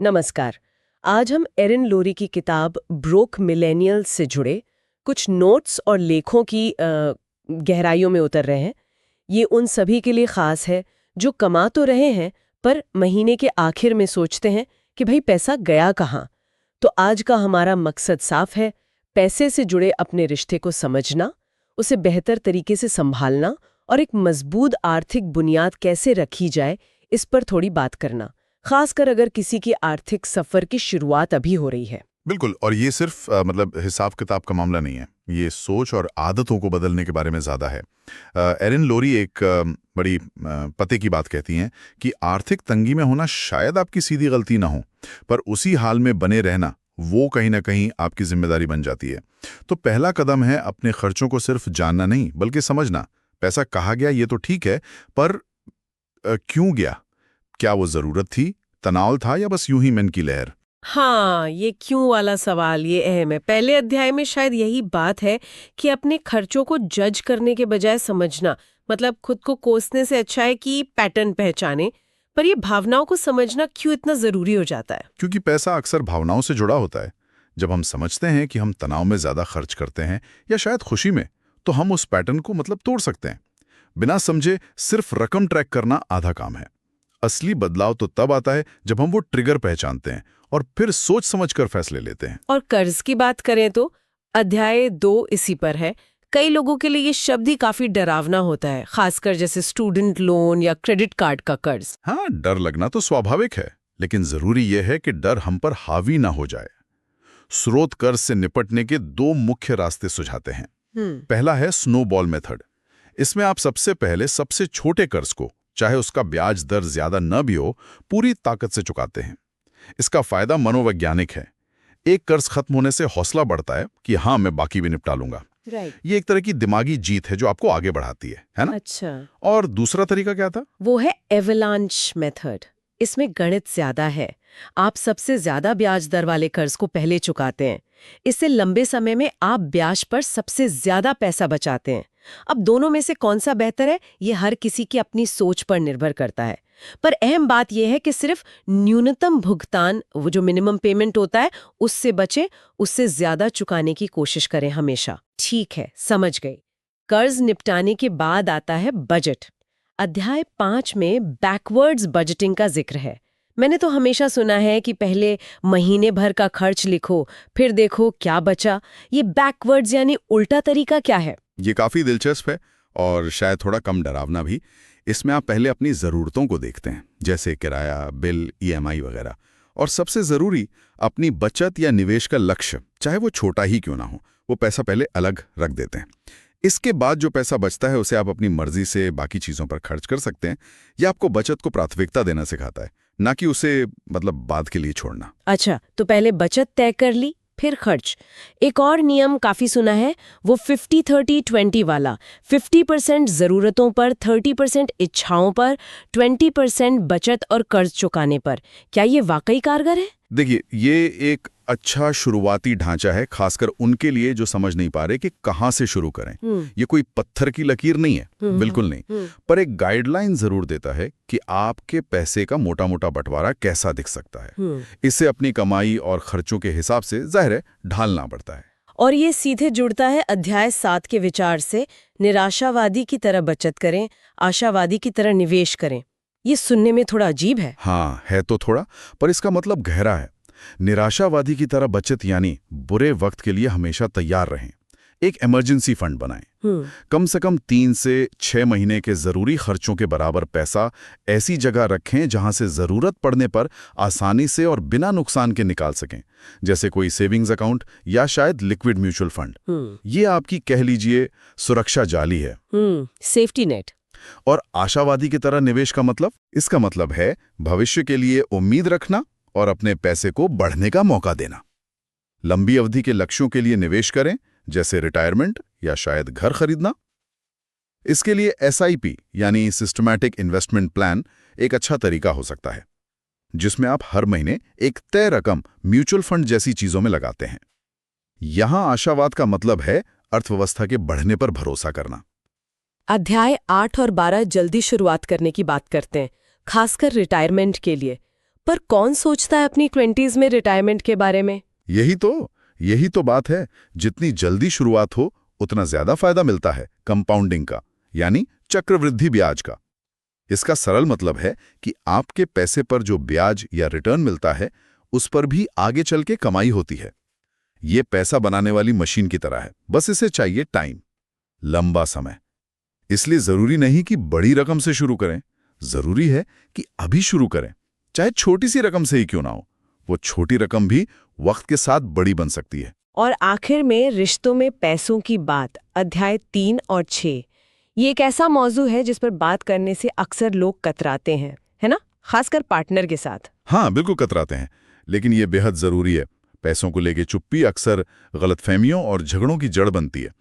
नमस्कार। आज हम एरिन लोरी की किताब ब्रोक मिलेनियल से जुड़े कुछ नोट्स और लेखों की गहराइयों में उतर रहे हैं। ये उन सभी के लिए खास है जो कमा तो रहे हैं पर महीने के आखिर में सोचते हैं कि भाई पैसा गया कहाँ। तो आज का हमारा मकसद साफ है, पैसे से जुड़े अपने रिश्ते को समझना, उसे बेहतर तरीके से संभालना और एक मजबूत आर्थिक बुनियाद कैसे रखी जाए, इस पर थोड़ी बात करना, खासकर अगर किसी की आर्थिक सफर की शुरुआत अभी हो रही है। बिल्कुल। और ये सिर्फ मतलब हिसाब किताब का मामला नहीं है, ये सोच और आदतों को बदलने के बारे में ज़्यादा है। एरिन लोरी एक बड़ी पते की बात कहती हैं कि आर्थिक तंगी में होना शायद आपकी सीधी गलती ना हो, पर उसी हाल में बने रहना वो कहीं ना कहीं आपकी जिम्मेदारी बन जाती है। तो पहला कदम है अपने खर्चों को सिर्फ जानना नहीं बल्कि समझना। पैसा कहाँ गया ये तो ठीक है, पर क्यों गया? क्या वो ज़रूरत थी, तनाव था, या बस यूं ही मन की लहर? हाँ, ये क्यों वाला सवाल ये अहम है। पहले अध्याय में शायद यही बात है कि अपने खर्चों को जज करने के बजाय समझना, मतलब खुद को कोसने से अच्छा है कि पैटर्न पहचाने। पर ये भावनाओं को समझना क्यों इतना जरूरी हो जाता है? क्योंकि पैसा अक्सर भावनाओं से जुड़ा होता है। जब हम समझते हैं कि हम तनाव में ज़्यादा खर्च करते हैं या शायद खुशी में, तो हम उस पैटर्न को मतलब तोड़ सकते हैं। बिना समझे सिर्फ रकम ट्रैक करना आधा काम है। असली बदलाव तो तब आता है जब हम वो ट्रिगर पहचानते हैं और फिर सोच समझकर फैसले लेते हैं। और कर्ज की बात करें तो अध्याय 2 इसी पर है। कई लोगों के लिए ये शब्द ही काफी डरावना होता है, खासकर जैसे स्टूडेंट लोन या क्रेडिट कार्ड का कर्ज। हाँ, डर लगना तो स्वाभाविक है, लेकिन जरूरी यह है कि डर हम पर हावी ना हो जाए। स्रोत कर्ज से निपटने के दो मुख्य रास्ते सुझाते हैं। पहला है स्नोबॉल मेथड। इसमें आप सबसे पहले सबसे छोटे कर्ज को, चाहे उसका ब्याज दर ज्यादा न भी हो, पूरी ताकत से चुकाते हैं। इसका फायदा मनोवैज्ञानिक है। एक कर्ज खत्म होने से हौसला बढ़ता है कि हाँ, मैं बाकी भी निपटा लूंगा। ये एक तरह की दिमागी जीत है जो आपको आगे बढ़ाती है ना? अच्छा। और दूसरा तरीका क्या था? वो है एवलांच मेथड। इसमें गणित ज्यादा है। आप सबसे ज्यादा ब्याज दर वाले कर्ज को पहले चुकाते हैं। इससे लंबे समय में आप ब्याज पर सबसे ज्यादा पैसा बचाते हैं। अब दोनों में से कौन सा बेहतर है, ये हर किसी की अपनी सोच पर निर्भर करता है। पर अहम बात यह है कि सिर्फ न्यूनतम भुगतान, वो जो मिनिमम पेमेंट होता है, उससे बचें, उससे ज्यादा चुकाने की कोशिश करें हमेशा। ठीक है, समझ गई। कर्ज निपटाने के बाद आता है बजट। अध्याय 5 में बैकवर्ड्स बजटिंग का जिक्र है। मैंने तो हमेशा सुना है कि पहले महीने भर का खर्च लिखो, फिर देखो क्या बचा। ये बैकवर्ड्स यानी उल्टा तरीका क्या है? ये काफी दिलचस्प है और शायद थोड़ा कम डरावना भी। इसमें आप पहले अपनी ज़रूरतों को देखते हैं, जैसे किराया, बिल, ईएमआई वगैरह। और सबसे ज़रूरी, अपनी बचत या निवेश का लक्ष्य, चाहे वो छोटा ही क्यों ना हो, वो पैसा पहले अलग रख देते हैं। इसके बाद जो पैसा बचता है उसे आप अपनी मर्जी से बाकी चीज़ों पर खर्च कर सकते हैं। यह आपको बचत को प्राथमिकता देना सिखाता है, ना कि उसे मतलब बाद के लिए छोड़ना। अच्छा, तो पहले बचत तय कर ली, फिर खर्च। एक और नियम काफी सुना है, वो 50-30-20 वाला। 50% जरूरतों पर, 30% इच्छाओं पर, 20% बचत और कर्ज चुकाने पर। क्या ये वाकई कारगर है? देखिए, ये एक अच्छा शुरुआती ढांचा है, खासकर उनके लिए जो समझ नहीं पा रहे कि कहाँ से शुरू करें। ये कोई पत्थर की लकीर नहीं है, बिल्कुल नहीं। पर एक गाइडलाइन जरूर देता है कि आपके पैसे का मोटा मोटा बंटवारा कैसा दिख सकता है। इससे अपनी कमाई और खर्चों के हिसाब से जाहिर है ढालना पड़ता है। और ये सीधे जुड़ता है अध्याय 7 के विचार से, निराशावादी की तरह बचत करें, आशावादी की तरह निवेश करें। ये सुनने में थोड़ा अजीब है। हाँ, है तो थोड़ा, पर इसका मतलब गहरा है। निराशावादी की तरह बचत यानी बुरे वक्त के लिए हमेशा तैयार रहें। एक इमरजेंसी फंड बनाएं। कम से कम 3 से 6 महीने के जरूरी खर्चों के बराबर पैसा ऐसी जगह रखें जहां से जरूरत पड़ने पर आसानी से और बिना नुकसान के निकाल सकें, जैसे कोई सेविंग्स अकाउंट या शायद लिक्विड म्यूचुअल फंड। ये आपकी, कह लीजिए, सुरक्षा जाली है, सेफ्टी नेट। और आशावादी की तरह निवेश का मतलब, इसका मतलब है भविष्य के लिए उम्मीद रखना और अपने पैसे को बढ़ने का मौका देना। लंबी अवधि के लक्ष्यों के लिए निवेश करें, जैसे रिटायरमेंट या शायद घर खरीदना। इसके लिए एसआईपी यानी सिस्टमैटिक इन्वेस्टमेंट प्लान एक अच्छा तरीका हो सकता है, जिसमें आप हर महीने एक तय रकम म्यूचुअल फंड जैसी चीजों में लगाते हैं। यहां आशावाद का मतलब है अर्थव्यवस्था के बढ़ने पर भरोसा करना। अध्याय 8 और 12 जल्दी शुरुआत करने की बात करते हैं, खासकर रिटायरमेंट के लिए। पर कौन सोचता है अपनी 20s में रिटायरमेंट के बारे में? यही तो बात है। जितनी जल्दी शुरुआत हो उतना ज्यादा फायदा मिलता है कंपाउंडिंग का, यानी चक्रवृद्धि ब्याज का। इसका सरल मतलब है कि आपके पैसे पर जो ब्याज या रिटर्न मिलता है उस पर भी आगे चल के कमाई होती है। ये पैसा बनाने वाली मशीन की तरह है, बस इसे चाहिए टाइम, लंबा समय। इसलिए जरूरी नहीं कि बड़ी रकम से शुरू करें, जरूरी है कि अभी शुरू करें, चाहे छोटी सी रकम से ही क्यों ना हो। वो छोटी रकम भी वक्त के साथ बड़ी बन सकती है। और आखिर में रिश्तों में पैसों की बात, अध्याय 3 और 6। ये एक ऐसा मौजू है जिस पर बात करने से अक्सर लोग कतराते हैं, है ना? खासकर पार्टनर के साथ। हाँ, बिल्कुल कतराते हैं, लेकिन ये बेहद जरूरी है। पैसों को लेके चुप्पी अक्सर गलतफहमियों और झगड़ों की जड़ बनती है।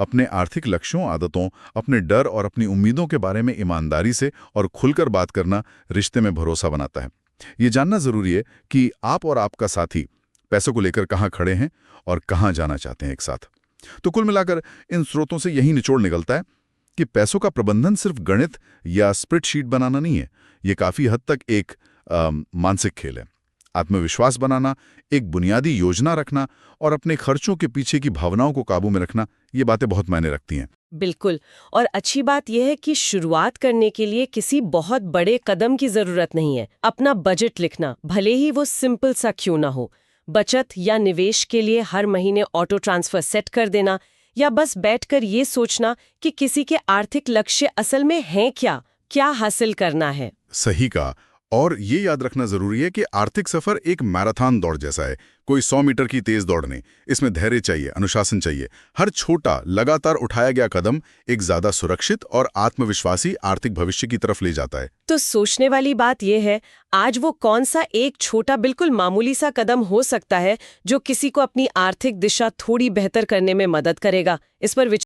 अपने आर्थिक लक्ष्यों, आदतों, अपने डर और अपनी उम्मीदों के बारे में ईमानदारी से और खुलकर बात करना रिश्ते में भरोसा बनाता है। ये जानना जरूरी है कि आप और आपका साथी पैसों को लेकर कहाँ खड़े हैं और कहाँ जाना चाहते हैं एक साथ। तो कुल मिलाकर इन स्रोतों से यही निचोड़ निकलता है कि पैसों का प्रबंधन सिर्फ गणित या स्प्रेडशीट बनाना नहीं है। ये काफी हद तक एक मानसिक खेल है। आत्मविश्वास बनाना, एक बुनियादी योजना रखना और अपने खर्चों के पीछे की भावनाओं को काबू में रखना, ये बातें बहुत मायने रखती हैं। बिल्कुल। और अच्छी बात यह है कि शुरुआत करने के लिए किसी बहुत बड़े कदम की जरूरत नहीं है। अपना बजट लिखना, भले ही वो सिंपल सा क्यों ना हो, बचत या निवेश के लिए हर महीने ऑटो ट्रांसफर सेट कर देना, या बस बैठकर ये सोचना कि किसी के आर्थिक लक्ष्य असल में हैं क्या हासिल करना है। सही कहा। और ये याद रखना जरूरी है कि आर्थिक सफर एक मैराथन दौड़ जैसा है, कोई 100 मीटर की तेज दौड़ नहीं। इसमें धैर्य चाहिए, अनुशासन चाहिए। हर छोटा लगातार उठाया गया कदम एक ज्यादा सुरक्षित और आत्मविश्वासी आर्थिक भविष्य की तरफ ले जाता है। तो सोचने वाली बात यह है, आज वो कौन सा एक छोटा बिल्कुल मामूली सा कदम हो सकता है जो किसी को अपनी आर्थिक दिशा थोड़ी बेहतर करने में मदद करेगा? इस पर